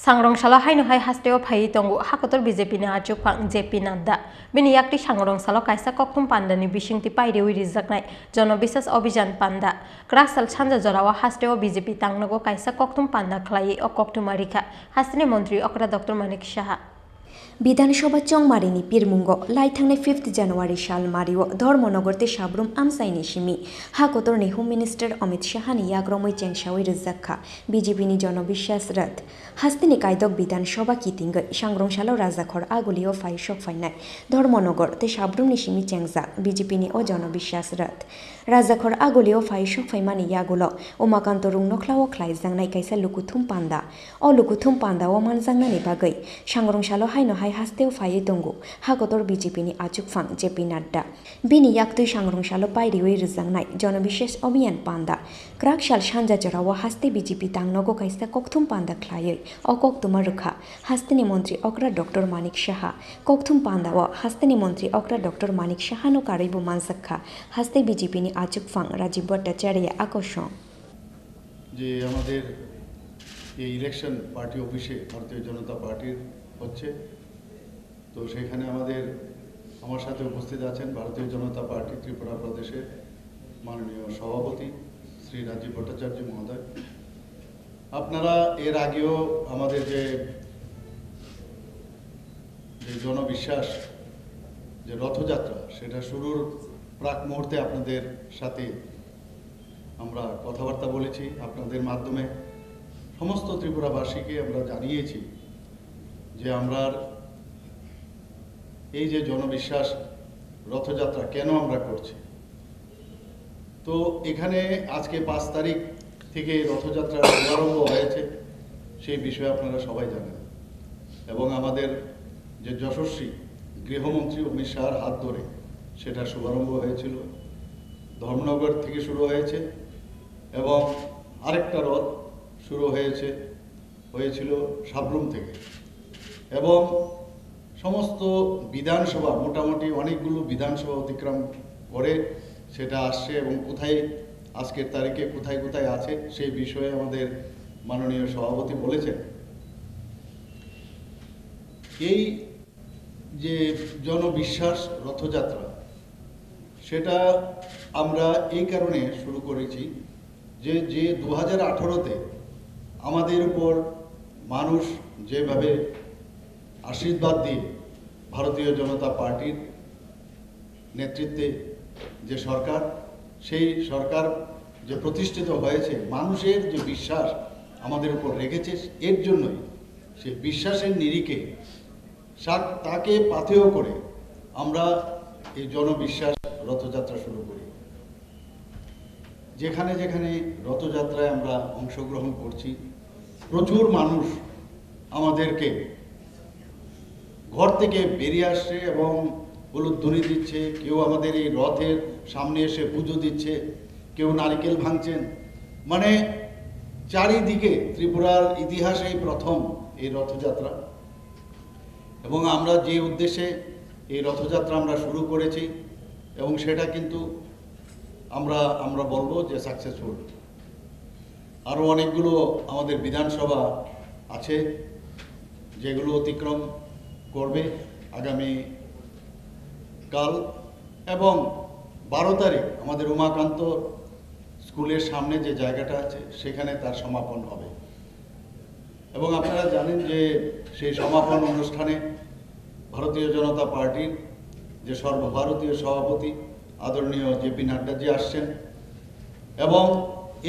सांग्रंसाला हायनोहाय हास्टेव फायै तंगु हाकतर BJP नि आचुफां JP नाड्डा बिनि याक्ति सांग्रंसाला कायसा कक्थुम पान्डानि बिसिंति पायरेवि रिजाकनाय जनबिश्वास अभियान पान्डा क्राकसाल सानजा जरावा हास्टेव बीजेपी तांगनगो कायसा कक्थुम पान्डा खलायै अ कक्थुमारिखा हास्टेनि मन्त्री अकरा डॉक्टर मानिक साहा विधानसभा चंमारिनि पिरमुंगो लाइथांनाय 5 जानुवारि साल मारिओ धर्मनगरते साब्रुम आमसाइनि सिमी हाकतरनि होम मिनिस्टार अमित शाहनि याग्रमै चेंसावै रोजाखा बीजेपीनि जनबिश्वास रथ हास्तिनि कायदक विधानसभा कितिंगै सांग्रंसालो राजाखर आगुलिओ फाइ सकफाइनाय धर्मनगर ते साब्रुमनि सिमी चेंजा बीजेपीनि अ जनबिश्वास रथ राजाखर आगुलिओ फाइ सकफाइमानि यागुलो उमाकान्त रुंनख्लाओ ख्लाइजांनाय कायसा लुकुथुम पान्दा अ लुकुथुम पान्दाओ मानजांनानि बागै सांग्रंसालो हायनोहाय हास्तेव फायै दंगु हाकतर बीजेपीनि आचुकफां जेपी नाड्डा बिनि याक्तै सांग्रंसालो पायरेवै रोजांनाय जनबिश्वास अभियान पान्दा क्राकसाल सानजा जराव हास्ते बीजेपी तांगनगो कायसा कक्थुम पान्दा ख्लायै अ कक्तुमा रोखा हास्तेनि मन्त्री अकरा डॉक्टर मानिक साहा कक्थुम पान्दाओ हास्तेनि मन्त्री अकरा डॉक्टर मानिक साहानो कारेबो मानजाखा हास्ते बीजेपीनि आचुकफां राजीव भट्टाचार्य आकर्षण যে আমাদের এই ইলেকশন পার্টি অফিসে ভারতীয় জনতা পার্টির হচ্ছে তো সেখানে আমার সাথে উপস্থিত আছেন ভারতীয় জনতা পার্টি ত্রিপুরা প্রদেশের মাননীয় সভাপতি শ্রী রাজীব ভট্টাচার্য মহোদয়। আপনারা এর আগেও আমাদের যে জনবিশ্বাস যে রথযাত্রা সেটা শুরুর প্রাক মুহূর্তে আপনাদের সাথে আমরা কথাবার্তা বলেছি, আপনাদের মাধ্যমে সমস্ত ত্রিপুরাবাসীকে আমরা জানিয়েছি যে আমরা এই যে জনবিশ্বাস রথযাত্রা কেন আমরা করছি। তো এখানে আজকে 5 তারিখ থেকে রথযাত্রার শুভারম্ভ হয়েছে সেই বিষয়ে আপনারা সবাই জানেন এবং আমাদের যে যশস্বী গৃহমন্ত্রী অমিত শাহর হাত ধরে সেটা শুভারম্ভ হয়েছিল, ধর্মনগর থেকে শুরু হয়েছে এবং আরেকটা রথ শুরু হয়েছিল সাবরুম থেকে এবং সমস্ত বিধানসভা মোটামুটি অনেকগুলো বিধানসভা অতিক্রম করে সেটা আসছে এবং কোথায় আজকের তারিখে কোথায় কোথায় আছে সেই বিষয়ে আমাদের মাননীয় সভাপতি বলেছেন। এই যে জনবিশ্বাস রথযাত্রা সেটা আমরা এই কারণে শুরু করেছি যে 2018-তে আমাদের উপর মানুষ যেভাবে আশীর্বাদ দিয়ে ভারতীয় জনতা পার্টির নেতৃত্বে যে সরকার সেই সরকার যে প্রতিষ্ঠিত হয়েছে মানুষের যে বিশ্বাস আমাদের উপর রেখেছে এর জন্যই সেই বিশ্বাসের নিরিখে তাকে পাথেয় করে আমরা এই জনবিশ্বাস রথযাত্রা শুরু করি। যেখানে যেখানে রথযাত্রায় আমরা অংশগ্রহণ করছি প্রচুর মানুষ আমাদেরকে ঘর থেকে বেরিয়ে আসছে এবং উলুধ্বনি দিচ্ছে, কেউ আমাদের এই রথের সামনে এসে পুজো দিচ্ছে, কেউ নারকেল ভাঙছেন, মানে চারিদিকে ত্রিপুরার ইতিহাসে প্রথম এই রথযাত্রা এবং আমরা যে উদ্দেশ্যে এই রথযাত্রা আমরা শুরু করেছি এবং সেটা কিন্তু আমরা বলবো যে সাকসেসফুল। আরও অনেকগুলো আমাদের বিধানসভা আছে যেগুলো অতিক্রম করবে আগামী কাল এবং 12 তারিখ আমাদের উমাকান্ত স্কুলের সামনে যে জায়গাটা আছে সেখানে তার সমাপন হবে এবং আপনারা জানেন যে সেই সমাপন অনুষ্ঠানে ভারতীয় জনতা পার্টির যে সর্বভারতীয় সভাপতি আদরণীয় জেপি নাড্ডাজি আসছেন এবং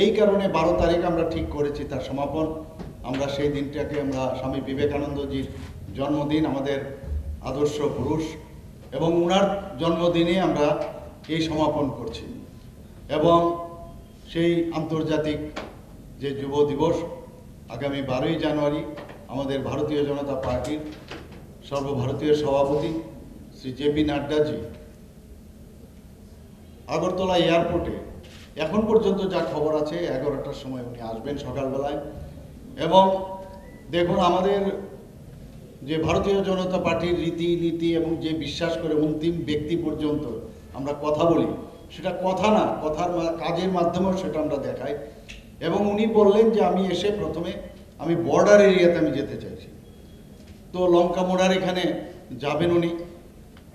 এই কারণে 12 তারিখ আমরা ঠিক করেছি তার সমাপন। আমরা সেই দিনটাকে আমরা স্বামী বিবেকানন্দজির জন্মদিন, আমাদের আদর্শ পুরুষ এবং ওনার জন্মদিনে আমরা এই সমাপন করছি এবং সেই আন্তর্জাতিক যে যুব দিবস আগামী 12ই জানুয়ারি আমাদের ভারতীয় জনতা পার্টির সর্বভারতীয় সভাপতি শ্রী জেপি নাড্ডাজি আগরতলা এয়ারপোর্টে এখন পর্যন্ত যা খবর আছে 11টার সময় উনি আসবেন সকালবেলায় এবং দেখুন আমাদের যে ভারতীয় জনতা পার্টির রীতিনীতি এবং যে বিশ্বাস করে অন্তিম ব্যক্তি পর্যন্ত আমরা কথা বলি সেটা কথা না, কথার কাজের মাধ্যমেও সেটা আমরা দেখাই এবং উনি বললেন যে আমি এসে প্রথমে আমি বর্ডার এরিয়াতে আমি যেতে চাইছি। তো লঙ্কামোড়ার এখানে যাবেন উনি,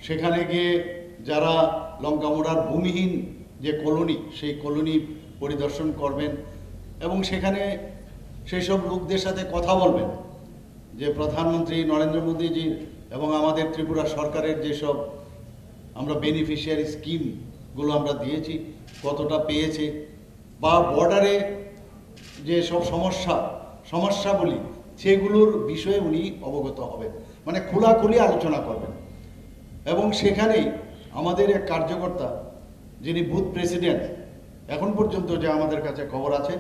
সেখানে গিয়ে যারা লঙ্কামোড়ার ভূমিহীন যে কলোনি, সেই কলোনি পরিদর্শন করবেন এবং সেখানে সেই সব লোকদের সাথে কথা বলবেন যে প্রধানমন্ত্রী নরেন্দ্র মোদীজির এবং আমাদের ত্রিপুরা সরকারের যেসব আমরা বেনিফিশিয়ারি স্কিমগুলো আমরা দিয়েছি কতটা পেয়েছে, বা বর্ডারে যে সব সমস্যাবলী সেগুলোর বিষয়ে উনি অবগত হবেন, মানে খোলাখুলি আলোচনা করবেন। এবং সেখানেই আমাদের এক কার্যকর্তা যিনি বুথ প্রেসিডেন্ট, এখন পর্যন্ত যে আমাদের কাছে খবর আছে,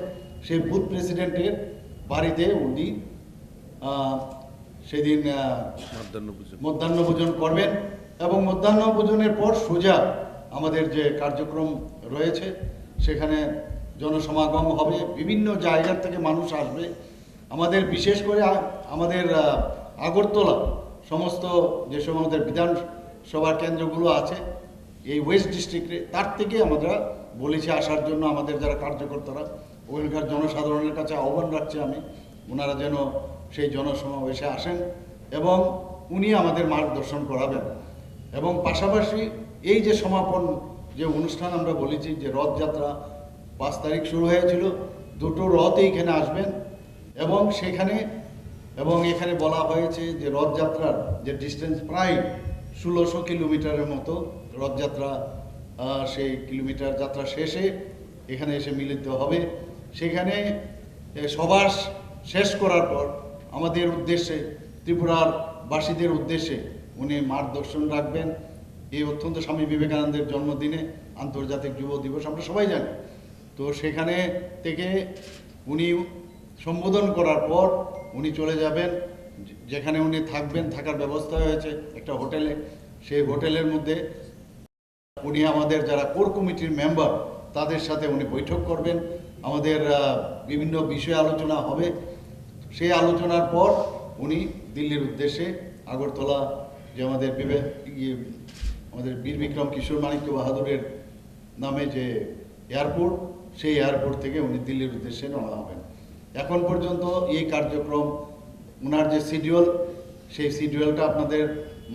সেই বুথ প্রেসিডেন্টের বাড়িতে উনি সেদিন মধ্যাহ্নভোজন করবেন এবং মধ্যাহ্নভোজনের পর সোজা আমাদের যে কার্যক্রম রয়েছে সেখানে জনসমাগম হবে, বিভিন্ন জায়গার থেকে মানুষ আসবে। আমাদের বিশেষ করে আমাদের আগরতলা সমস্ত যেসব আমাদের বিধানসভা কেন্দ্রগুলো আছে এই ওয়েস্ট ডিস্ট্রিক্টে, তার থেকে আমরা বলেছি আসার জন্য। আমাদের যারা কার্যকর্তারা ওখানকার জনসাধারণের কাছে আহ্বান রাখছি আমি, ওনারা যেন সেই জনসমাবেশে আসেন এবং উনি আমাদের মার্গদর্শন করাবেন। এবং পাশাপাশি এই যে সমাপন যে অনুষ্ঠান আমরা বলেছি যে রথযাত্রা 5 তারিখ শুরু হয়েছিল, 2টো রথই এখানে আসবেন এবং সেখানে এখানে বলা হয়েছে যে রথযাত্রার যে ডিস্টেন্স প্রায় 1600 কিলোমিটারের মতো রথযাত্রা, সেই কিলোমিটার যাত্রা শেষে এখানে এসে মিলিত হবে। সেখানে সভা শেষ করার পর আমাদের উদ্দেশ্যে, ত্রিপুরার বাসীদের উদ্দেশ্যে উনি মার্গদর্শন রাখবেন। এই অত্যন্ত স্বামী বিবেকানন্দের জন্মদিনে আন্তর্জাতিক যুব দিবস আমরা সবাই জানি, তো সেখানে থেকে উনি সম্বোধন করার পর উনি চলে যাবেন যেখানে উনি থাকবেন, থাকার ব্যবস্থা হয়েছে একটা হোটেলে। সেই হোটেলের মধ্যে উনি আমাদের যারা কোর কমিটির মেম্বার তাদের সাথে উনি বৈঠক করবেন, আমাদের বিভিন্ন বিষয়ে আলোচনা হবে। সেই আলোচনার পর উনি দিল্লির উদ্দেশ্যে আগরতলা যে আমাদের আমাদের বীর বিক্রম কিশোর মানিক্য বাহাদুরের নামে যে এয়ারপোর্ট, সেই এয়ারপোর্ট থেকে উনি দিল্লির উদ্দেশ্যে রওনা হবেন। এখন পর্যন্ত এই কার্যক্রম ওনার যে শিডিউল, সেই শিডিউলটা আপনাদের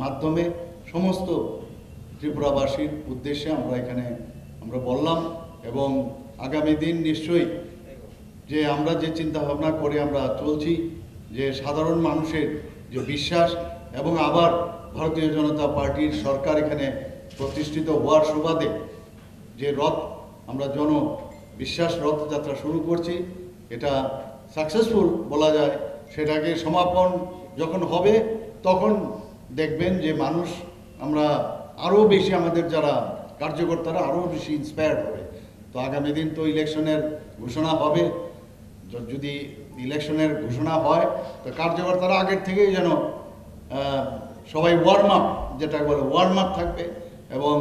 মাধ্যমে সমস্ত ত্রিপুরাবাসীর উদ্দেশ্যে আমরা বললাম। এবং আগামী দিন নিশ্চয়ই যে আমরা যে চিন্তা ভাবনা করে আমরা চলছি, যে সাধারণ মানুষের যে বিশ্বাস এবং আবার ভারতীয় জনতা পার্টির সরকার এখানে প্রতিষ্ঠিত হওয়ার সুবাদে যে রথ আমরা বিশ্বাস রথযাত্রা শুরু করছি, এটা সাকসেসফুল বলা যায়। সেটাকে সমাপন যখন হবে তখন দেখবেন যে মানুষ আমরা আরও বেশি, আমাদের যারা কার্যকর্তারা আরও বেশি ইন্সপায়ার্ড হবে। তো আগামী দিন তো ইলেকশনের ঘোষণা হবে, যদি ইলেকশনের ঘোষণা হয় তো কার্যকর্তারা আগের থেকেই যেন সবাই ওয়ার্ম আপ, যেটা বলে ওয়ার্ম আপ থাকবে এবং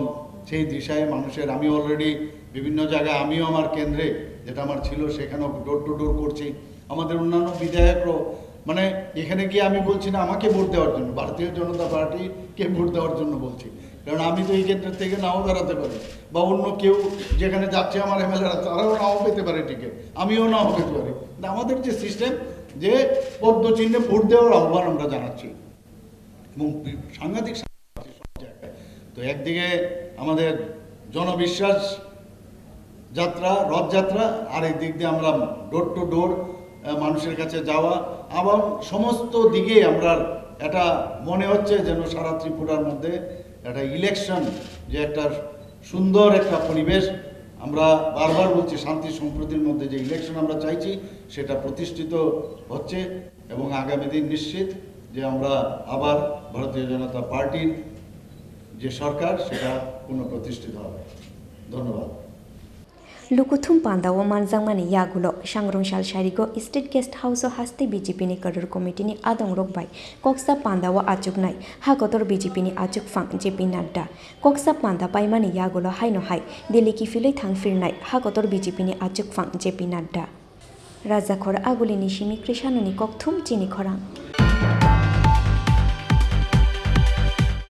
সেই দিশায় মানুষের, আমি অলরেডি বিভিন্ন জায়গায়, আমিও আমার কেন্দ্রে যেটা আমার ছিল সেখানেও ডোর টু ডোর করছি। আমাদের অন্যান্য বিধায়করাও, মানে এখানে গিয়ে আমি বলছি না আমাকে ভোট দেওয়ার জন্য, ভারতীয় জনতা পার্টিকে ভোট দেওয়ার জন্য বলছি, কারণ আমি তো এই কেন্দ্রের থেকে নাও দাঁড়াতে পারি, বা অন্য কেউ যেখানে যাচ্ছে আমার এমএলএরা তারাও নাও পেতে পারে টিকিট, আমিও নাও পেতে পারি। আমাদের যে সিস্টেম, যে পদ্মচিহ্নে ভোট দেওয়ার আহ্বান আমরা জানাচ্ছি এবং সাংঘাতিক সব জায়গায়। তো একদিকে আমাদের জনবিশ্বাস যাত্রা, রথযাত্রা, আর একদিক দিয়ে আমরা ডোর টু ডোর মানুষের কাছে যাওয়া, আবার সমস্ত দিকে আমরা এটা মনে হচ্ছে যেন সারা ত্রিপুরার মধ্যে একটা ইলেকশন, যে একটা সুন্দর একটা পরিবেশ, আমরা বারবার বলছি শান্তি সম্প্রীতির মধ্যে যে ইলেকশন আমরা চাইছি সেটা প্রতিষ্ঠিত হচ্ছে এবং আগামী দিন নিশ্চিত যে আমরা আবার ভারতীয় জনতা পার্টির যে সরকার সেটা পুনঃপ্রতিষ্ঠিত হবে। ধন্যবাদ। लुकुथुम पान्दाव मानजांमानि यागुलो सांग्रंशाल सारिगो स्टेट गेस्ट हाउस हास्ते बीजेपी नि कडर कमिटी नि आदं रकबाय कक्सा पान्दाव आचुकनाय हाकतर बीजेपी नि आचुक फां जेपी नाड्डा कक्सा पान्दा पाइमानि यागुलो हायनो हाय दिल्ली की फिलै थांफिरनाय हाकतर बीजेपी नि आचुक फां जेपी नाड्डा राजाखर आगुलिनि सिमी कृषानुनि ककथुम चिनि खरां।